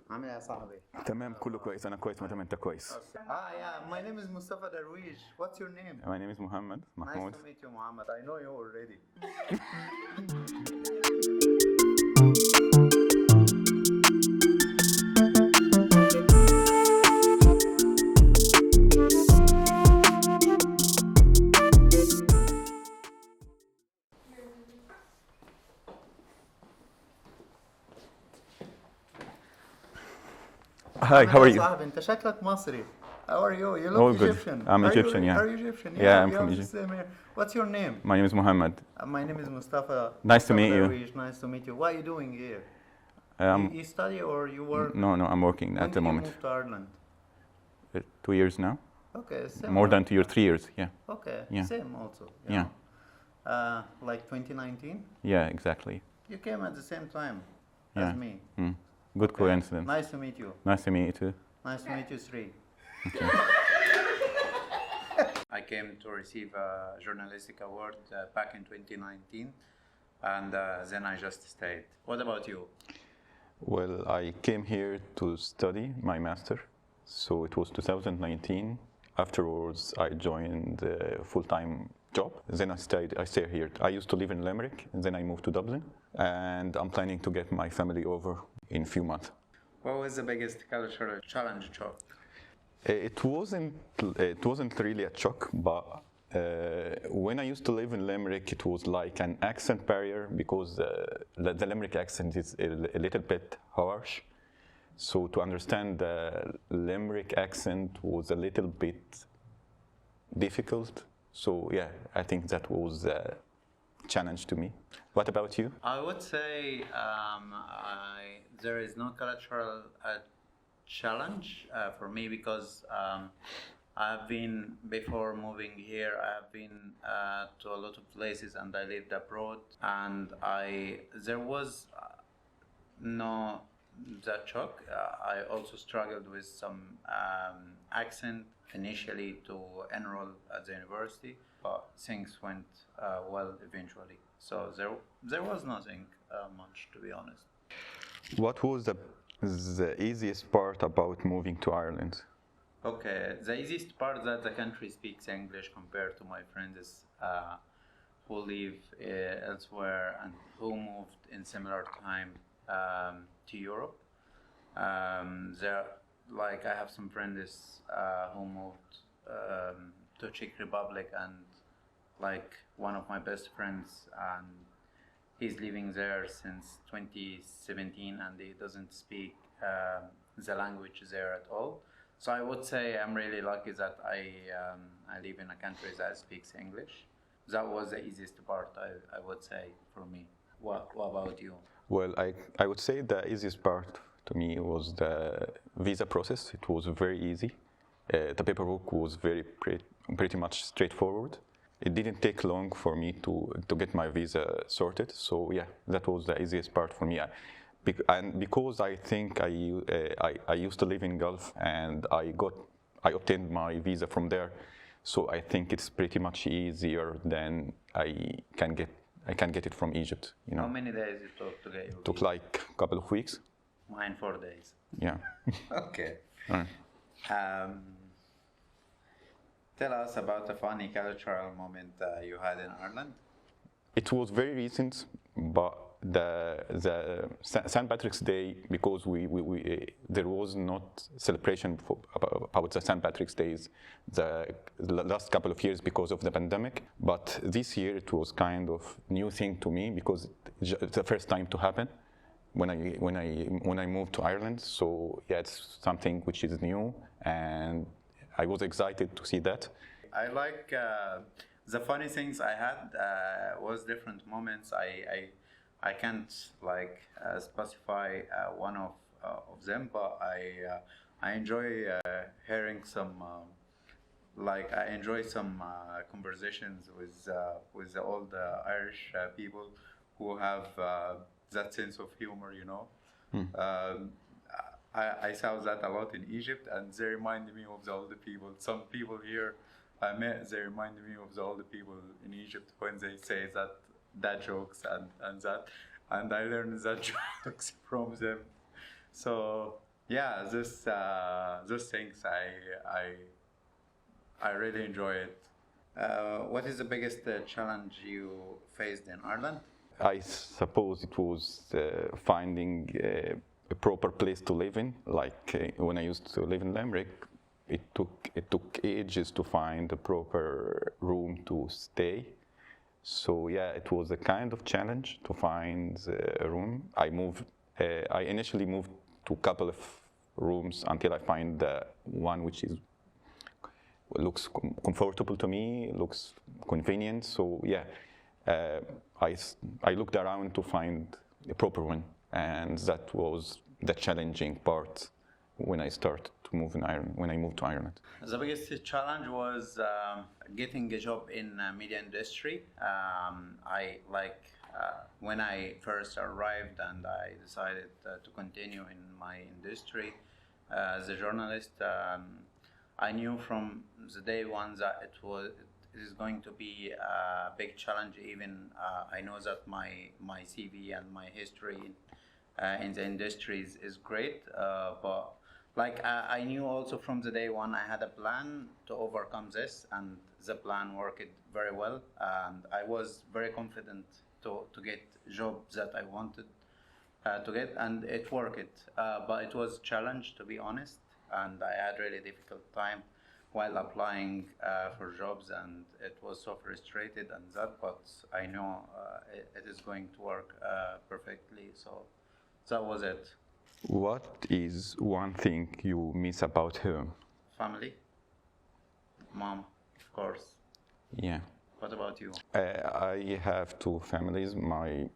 عامل ايه يا صاحبي؟ تمام كله كويس انا كويس ما دام انت كويس. Yeah, my name is Mostafa Darwish. What's your name? My name is Mohammad Mahmoud. Nice to meet you, Mohammad. I know you already. Hi, how are you? صاحبي انت شكلك مصري. How are you? You look All good. Egyptian. I'm Egyptian, yeah. Are you Egyptian? Yeah, I'm we from have the Egypt. same here. What's your name? My name is Mohammad. My name is Mustafa. Nice to meet you. Darwish. Nice to meet you. What are you doing here? You study or you work? No, I'm working When at the did moment. you move to Ireland? 2 years now. Okay, same. More than 2 years, 3 years. Yeah. Okay, Yeah. same also. you Yeah. know. Like 2019? Yeah, exactly. You came at the same time Yeah. as me. Good Okay. coincidence. Nice to meet you. Nice to meet you too. Nice to meet you, Sri. Okay. I came to receive a journalistic award back in 2019, and then I just stayed. What about you? Well, I came here to study my master. So it was 2019. Afterwards, I joined a full-time job. Then I stay here. I used to live in Limerick, and then I moved to Dublin. And I'm planning to get my family over in a few months. What was the biggest cultural challenge, Chuck? It wasn't really a shock, but when I used to live in Limerick, it was like an accent barrier because the Limerick accent is a little bit harsh. So to understand the Limerick accent was a little bit difficult. So yeah, I think that was a challenge to me. What about you? I would say there is no cultural challenge for me because I've been, before moving here, I've been to a lot of places and I lived abroad, and there was no that shock. I also struggled with some accent initially to enroll at the university, but things went well eventually. So there was nothing much, to be honest. What was the easiest part about moving to Ireland? Okay, the easiest part that the country speaks English compared to my friends who live elsewhere and who moved in similar time to Europe. Like I have some friends who moved to Czech Republic, and like one of my best friends, and he's living there since 2017, and he doesn't speak the language there at all. So I would say I'm really lucky that I live in a country that speaks English. That was the easiest part, I would say, for me. What about you? Well, I would say the easiest part to me was the visa process. It was very easy. The paperwork was pretty much straightforward. It didn't take long for me to get my visa sorted. So yeah, that was the easiest part for me. And because I think I used to live in Gulf, and I obtained my visa from there. So I think it's pretty much easier than I can get it from Egypt. You know. How many days it took to get your It took visa? like a couple of weeks. Mine 4 days. Yeah. Okay. Right. Tell us about a funny cultural moment you had in Ireland. It was very recent, but the St. Patrick's Day, because there was not celebration about the St. Patrick's Days the last couple of years because of the pandemic. But this year it was kind of new thing to me because it's the first time to happen when I moved to Ireland. So yeah, it's something which is new, and I was excited to see that. I like the funny things I had was different moments. I can't like specify one of them, but I enjoy hearing some I enjoy some conversations with the old Irish people who have that sense of humor, you know. I saw that a lot in Egypt, and they remind me of the older people. Some people here I met, they remind me of the older people in Egypt when they say that jokes and that, and I learned that jokes from them. So yeah, those things I really enjoy it. What is the biggest challenge you faced in Ireland? I suppose it was finding a proper place to live in. Like when I used to live in Limerick, it took ages to find a proper room to stay. So yeah, it was a kind of challenge to find a room. I initially moved to a couple of rooms until I find the one which looks comfortable to me, looks convenient. So yeah, I looked around to find a proper one, and that was the challenging part when I started to move in Ireland. When I moved to Ireland, The biggest challenge was getting a job in media industry. I like when I first arrived and I decided to continue in my industry as a journalist. I knew from the day one that it is going to be a big challenge. Even I know that my CV and my history in the industry is great, but like I knew also from the day one I had a plan to overcome this, and the plan worked very well, and I was very confident to get jobs that I wanted to get, and it worked. But it was a challenge, to be honest, and I had really difficult time while applying for jobs, and it was so frustrated and that. But I know it is going to work perfectly. So that was it. what is one thing you miss about home? Family, mom, of course. Yeah. What about you? I have two families. My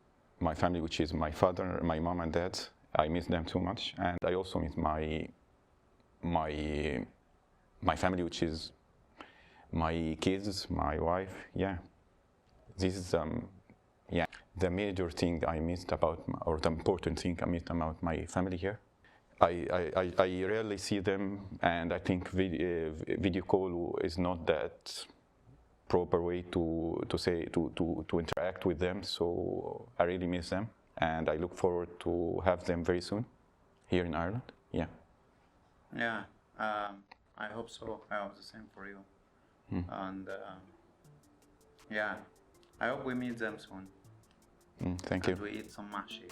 family, which is my father, my mom and dad. I miss them too much, and I also miss my family, which is my kids, my wife. Yeah, this is the major thing I missed about, or the important thing I missed about my family here. I rarely see them, and I think video call is not that proper way to interact with them. So I really miss them, and I look forward to have them very soon here in Ireland. Yeah. Yeah, I hope so. I hope the same for you. And yeah, I hope we meet them soon. Thank you. And we eat some mahshi.